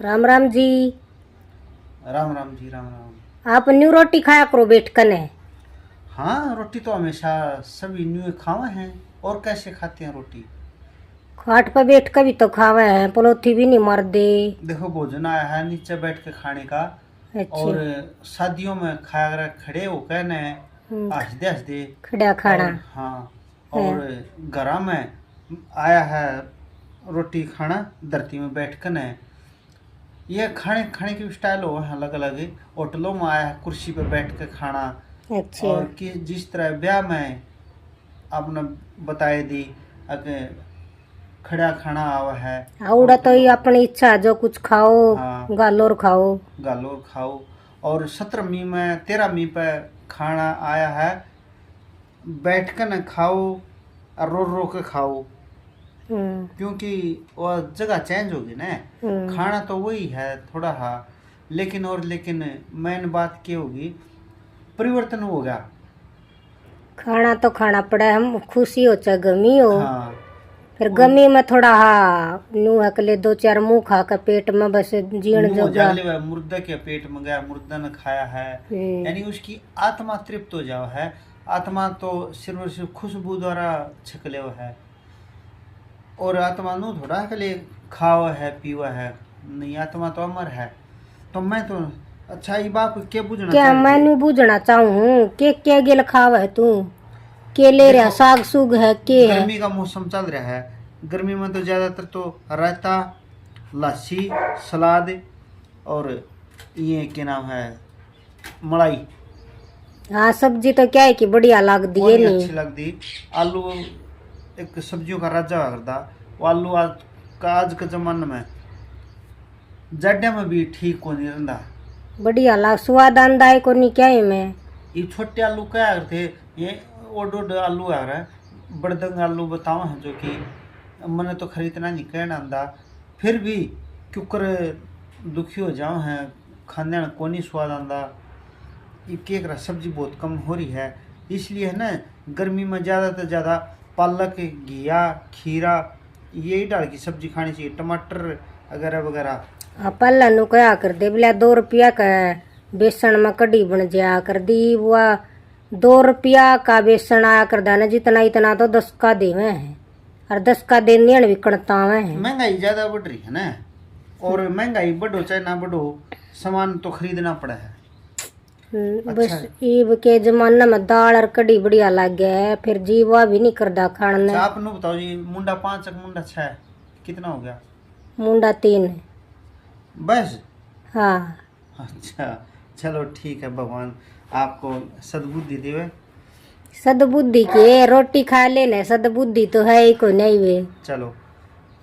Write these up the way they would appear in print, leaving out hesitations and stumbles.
राम राम जी। राम राम जी, राम राम। आप न्यू रोटी खाया करो बैठ कर। हाँ, रोटी तो हमेशा सभी न्यू खावे हैं। और कैसे खाते हैं रोटी? खाट पर बैठ कर भी तो खावे हैं, पलोथी भी नहीं मार दे। देखो, भोजन आया है नीचे बैठ के खाने का। अच्छा। और शादियों में खाया कर खड़े हो कहने हम्म, हंसदे हंसदे। खड़ा खाना। और हाँ, है। और घरा में आया है रोटी खाना धरती में बैठ कर ने। ये खाने खाने की स्टाइल हो है अलग अलग। होटलों में आया है कुर्सी पे बैठ के खाना। अच्छा। और कि जिस तरह ब्याह में आपने बताए दी अगे खड़ा खाना आवा है। आवड़ा तो ये अपनी इच्छा, जो कुछ खाओ। हाँ, गालोर खाओ। गालो खाओ। और 17वीं में 13वीं पे खाना आया है बैठ कर न खाओ और रो रो के खाओ। क्योंकि वह जगह चेंज होगी ना। खाना तो वही है थोड़ा हा, लेकिन मेन बात क्या होगी, परिवर्तन होगा। खाना तो खाना पड़ा, हम खुशी हो चाहे गमी हो। हाँ, फिर गमी में थोड़ा नू हकले दो चार मुंह खा कर पेट में बस जीण मुंह जोगा। जागले हुए मुर्दे के पेट में गया, मुर्दा ने खाया है। यानी उसकी आत्मा तृप्त हो जाओ है। आत्मा तो सिर्फ और सिर्फ खुशबू द्वारा छकले हुआ है। और आत्मा नु थोड़ा के लिए खाओ है पियो है, नहीं आत्मा तो अमर है। तो मैं तो अच्छा ये बात क्या बुझना क्या चाहती मैनू बूझना चाहूँ के क्या गिल खाव है तू? के ले रहा साग सुग है के है? गर्मी का मौसम चल रहा है। गर्मी में तो ज्यादातर तो रायता, लस्सी, सलाद और ये क्या नाम है, मलाई। हाँ, सब्जी तो क्या है कि बढ़िया लग दी है नहीं। अच्छी लगती। आलू एक सब्जियों का राजा करता। वो आलू आज के जमाने में जड्डे में भी ठीक को नहीं रहता। बढ़िया लग स्वाद आंदा है को नहीं क्या है मैं। ये छोटे आलू क्या करते, ये ओड आलू आ रहा है, बड़दंग आलू बताओ हैं जो कि मैंने तो खरीदना नहीं कहना आंदा। फिर भी क्योंकर दुखी हो जाओ हैं खाने को नहीं स्वाद आंदा। ये केक रहा सब्जी बहुत कम हो रही है, इसलिए है ना गर्मी में ज़्यादा से ज़्यादा पालक, घिया, खीरा यही डाल की सब्जी खानी चाहिए, टमाटर वगैरह वगैरह। हाँ, पल्ला नु क्या कर दे बोला 2 रुपया का बेसन में कड़ी बन जाया कर दी। वो 2 रुपया का बेसन आया कर दाना जितना इतना तो 10 का देवे है। और 10 का देने भी कड़ता है। महंगाई ज़्यादा बढ़ रही है ना। और महंगाई बढ़ो चाहे ना बढ़ो, सामान तो खरीदना पड़ा है। बस ईब के जमाना में दाल और कड़ी बढ़िया लग गया है, फिर जीवा भी नहीं करदा खाने। अच्छा, आप नु बताओ जी, मुंडा 5 मुंडा 6 कितना हो गया? मुंडा 3 है। बस। हाँ। अच्छा, चलो ठीक है, भगवान आपको सद्बुद्धि देवे। सद्बुद्धि के रोटी खा लेने, सद्बुद्धि तो है ही को नहीं वे। चलो,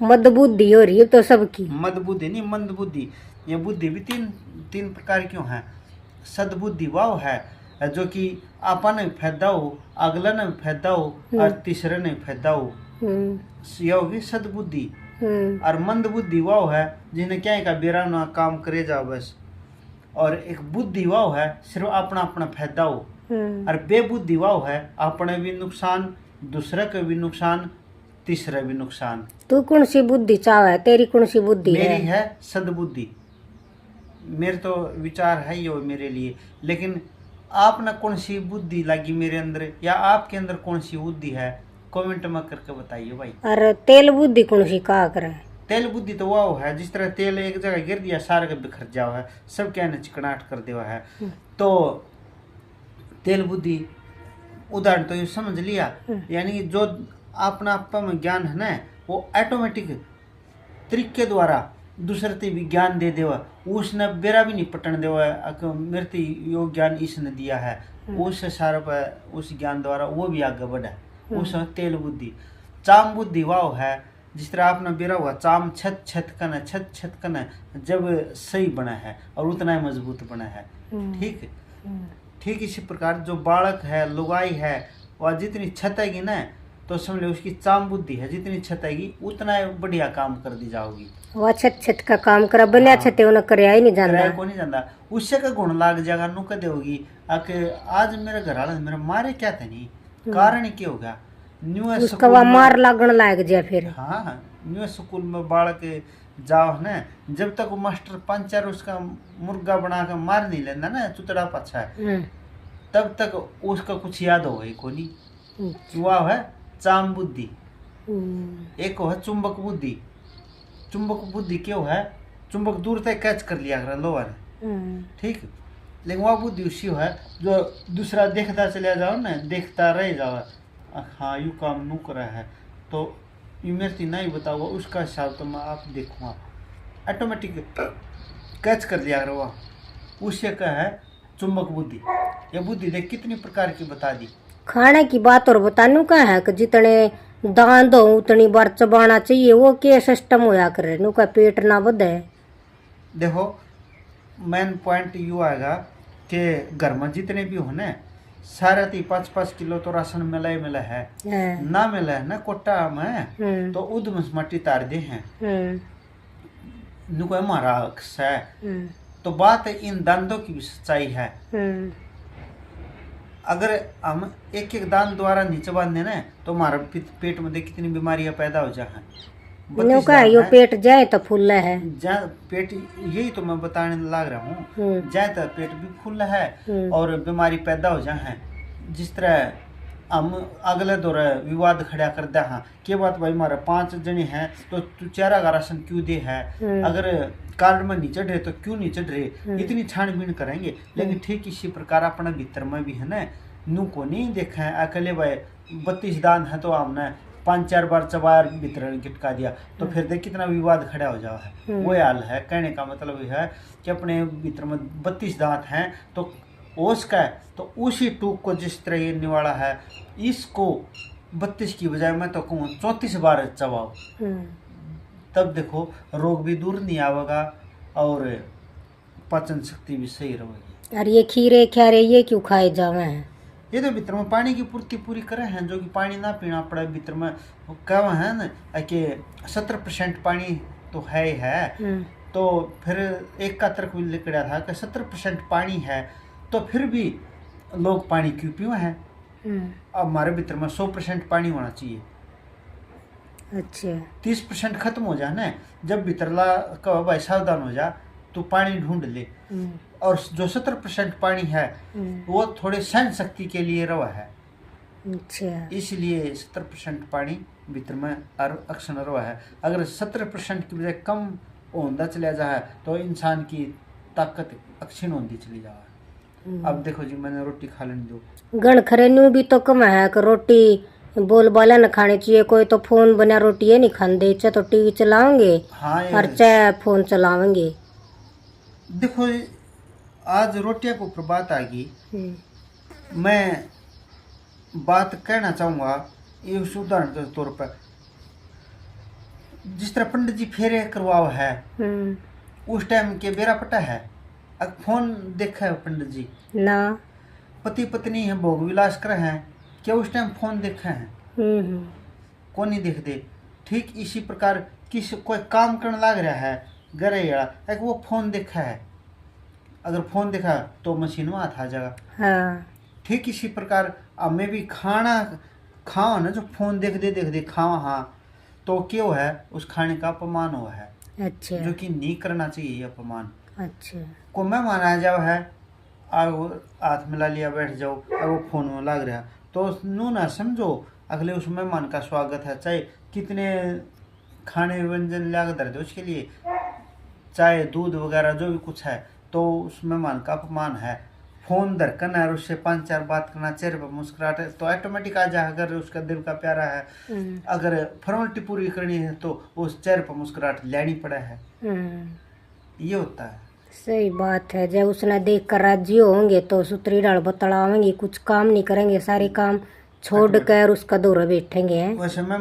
मद बुद्धि हो रही है तो सबकी। मद बुद्धि नहीं, मंद बुद्धि। ये बुद्धि भी तीन तीन प्रकार क्यों है? सद्बुद्धि वाव है जो कि आपा ने फायदा हो, अगला ने फायदा हो और तीसरे ने फायदा हो, यह होगी सद्बुद्धि। और मंद बुद्धि वाव है जिन्हें क्या का बेरा ना काम करे जाओ बस। और एक बुद्धि वाव है सिर्फ अपना अपना फायदा हो। और बेबुद्धि वाव है अपने भी नुकसान, दूसरे के भी नुकसान, तीसरे भी नुकसान। तू कौन सी बुद्धि चाह है? तेरी कौन सी बुद्धि है? मेरी है सद्बुद्धि। मेरे तो विचार है ही मेरे लिए, लेकिन आपने कौन सी बुद्धि लगी मेरे अंदर, या आपके अंदर कौन सी बुद्धि है, कमेंट में करके बताइए भाई। और तेल बुद्धि कौन सी कहा करे? तेल बुद्धि तो वो है जिस तरह तेल एक जगह गिर दिया सारे के बिखर जाओ है, सब क्या है चिकनाट कर दिया है। तो तेल बुद्धि उदाहरण तो ये समझ लिया। यानी जो अपना आपा में ज्ञान है ना, वो ऑटोमेटिक तरीके द्वारा दूसरे ते भी ज्ञान दे देवा। उसने बेरा भी नहीं पटन देवा मेरे यो ज्ञान इसने दिया है, उस सारा पर उस ज्ञान द्वारा वो भी आगे बढ़ा। उस तेल बुद्धि। चाम बुद्धि वाव है जिस तरह आपने बेरा हुआ चाम छत छत कन जब सही बना है और उतना ही मजबूत बना है। ठीक ठीक इसी प्रकार जो बालक है, लुगाई है, वह जितनी छतेगी ना तो समझ लो उसकी चाम बुद्धि है, जितनी छतेगी उतना बढ़िया काम कर दी जाओगी। वह छत का काम करा बने छते उन्हें करे ही नहीं जाना को नहीं जाना, उससे का गुण लाग जाएगा। नु कह दोगी आके आज मेरे घर वाले मेरे मारे क्या थे नहीं, कारण क्या होगा? न्यू उसका वह मार लागण लाग जाए फिर। हाँ न्यू स्कूल में बाढ़ के जाओ ना, जब तक वो मास्टर पंचर उसका मुर्गा बना के मार नहीं लेना ना चुतड़ा पछा है, तब तक उसका कुछ याद हो गई को नहीं। वह है चाम बुद्धि, एक है चुंबक बुद्धि। चुंबक बुद्धि क्यों है, चुंबक दूर तक कैच कर लिया कर लोहा ने, ठीक। लेकिन वह बुद्धि उसी है जो दूसरा देखता चला जाओ ना, देखता रह जाओ, हाँ यू काम नू करा है तो यू मेरे नहीं बताओ, उसका हिसाब तो मैं आप देखूँगा, ऑटोमेटिक कैच कर लिया कर वह। उससे क्या है चुंबक बुद्धि। ये बुद्धि देख कितनी प्रकार की बता दी। खाने की बात और बतानू का है कि जितने दांत हो उतनी बार चबाना चाहिए, वो क्या सिस्टम होया करे नु का पेट ना बढ़े। देखो मेन पॉइंट यू आएगा कि घर में जितने भी हो ना सारे 5-5 किलो तो राशन मिला है ना, मिला है ना कोटा में तो उद मटी तार दे हैं नुको हमारा है। तो बात इन दांतों की भी सच्चाई है। अगर हम एक एक दांत द्वारा नीचे बांधे ना तो हमारा पेट में कितनी बीमारियां पैदा हो जाए। यो पेट जाए तो फूल है, पेट यही तो मैं बताने लग रहा हूँ, जाए तो पेट भी फूल है और बीमारी पैदा हो जाए। जिस तरह हम अगले दौर विवाद खड़ा कर दे, हाँ के बात भाई हमारे 5 जने हैं तो तू चेहरा का राशन क्यों दे है, अगर कार्ड में नहीं चढ़ रहे तो क्यों नहीं चढ़ रहे, इतनी छानबीन करेंगे। लेकिन ठीक इसी प्रकार अपने भीतर में भी है ना, नू को नहीं देखा है अकेले भाई 32 दांत है तो हमने 5-4 बार चबार भीतर गिटका दिया तो फिर देख कितना विवाद खड़ा हो जाओ है। वो हाल है, कहने का मतलब यह है कि अपने भीतर में 32 दांत हैं तो ओस का है तो उसी टूक को जिस तरह ये निवाड़ा है इसको 32 की बजाय मैं तो कहूँ 34 बार चबाओ, तब देखो रोग भी दूर नहीं आवेगा और पाचन शक्ति भी सही रहेगी। और ये खीरे ख्यारे ये क्यों खाए जावे हैं, ये तो भीतर में पानी की पूर्ति पूरी करे हैं, जो कि पानी ना पीना पड़े। भीतर में क्या है ना कि 70% पानी तो है तो फिर एक का तर्क भी निकला था कि 70% पानी है तो फिर भी लोग पानी क्यों पीए हैं। अब हमारे भीतर में 100% पानी होना चाहिए। अच्छा 30% खत्म हो जाए ना, जब भीतरला कहो भाई सावधान हो जा तो पानी ढूंढ ले, और जो 70% पानी है वो थोड़े सहन शक्ति के लिए रवा है। अच्छा इसलिए 70% पानी भीतर में अक्सर रवा है। अगर 70% की बजाय कम होता चला जाए तो इंसान की ताकत अक्षीण होती चली जाए। अब देखो जी मैंने रोटी खा लेने दो, गण खरेन्यू भी तो कम है कि रोटी बोल बाला न खानी चाहिए। कोई तो फोन बना रोटी है नहीं खाते, चाहे तो टीवी चलाओगे हाँ और चाहे फोन चलावेंगे। देखो आज रोटियां को प्रभात आ गई, मैं बात कहना चाहूंगा ये उदाहरण के तौर पर, जिस तरह पंडित जी फेरे करवाओ है उस टाइम के बेरा पटा है, अब फोन देखा है पंडित जी ना, पति पत्नी है भोग विलास कर हैं, क्या उस टाइम फोन देखा है कौन नहीं देखते। ठीक इसी प्रकार किस कोई काम करने लग रहा है घरे एक वो फोन देखा है, अगर फोन देखा तो मशीन में हाथ आ जाएगा। हाँ। ठीक इसी प्रकार हमें भी खाना खाओ ना, जो फोन देख दे खाओ, हाँ तो क्यों है उस खाने का अपमान हुआ है। अच्छा जो कि नहीं करना चाहिए अपमान। अच्छा को मैं माना जाओ है हाथ मिला लिया बैठ जाओ और वो फोन में लग रहा तो नू ना समझो अगले उस मेहमान का स्वागत है, चाहे कितने खाने व्यंजन ला कर दे उसके लिए, चाहे दूध वगैरह जो भी कुछ है, तो उस मेहमान का अपमान है। फोन धड़कन है और उससे 5-4 बात करना, चेहरे पर मुस्कुराहट है तो ऑटोमेटिक आ जाए। अगर उसका दिल का प्यारा है, अगर फॉर्मेलिटी पूरी करनी है तो उस चेहरे पर मुस्कुराहट लेनी पड़ा है। ये होता है। सही बात है। जब उसने देख कर राजी होंगे तो सुतरी डाल बतलावेंगे, कुछ काम नहीं करेंगे, सारे काम छोड़ कर उसका दौरा बैठेंगे। वैसे मैं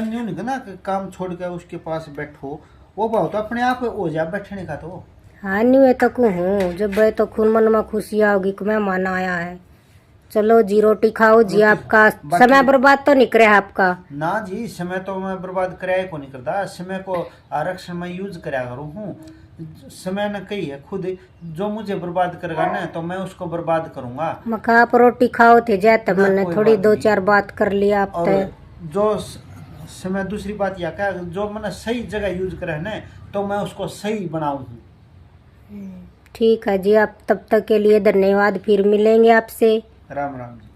यूँ नहीं कहना कि काम छोड़ कर उसके पास बैठो, वो बहुत अपने आप हो जा बैठने का तो। हाँ नहीं मैं तो हूँ, जब भाई तो खून मन में खुशी आओगी कि मेहमान आया है। चलो जी रोटी खाओ जी, आपका समय बर्बाद तो नहीं करे आपका। ना जी समय तो मैं बर्बाद कराया को नहीं करता, समय को आरक्षण में यूज कराया करूँ हूँ। समय न कही है खुद, जो मुझे बर्बाद करेगा ना तो मैं उसको बर्बाद करूंगा। मका आप रोटी खाओ थे जाते ना, मैंने कोई थोड़ी बात दो नहीं। चार बात कर लिया आप और तो। जो समय दूसरी बात यह क्या, जो मैंने सही जगह यूज करे है ना तो मैं उसको सही बनाऊं। ठीक है जी, आप तब तक के लिए धन्यवाद, फिर मिलेंगे आपसे। राम राम जी।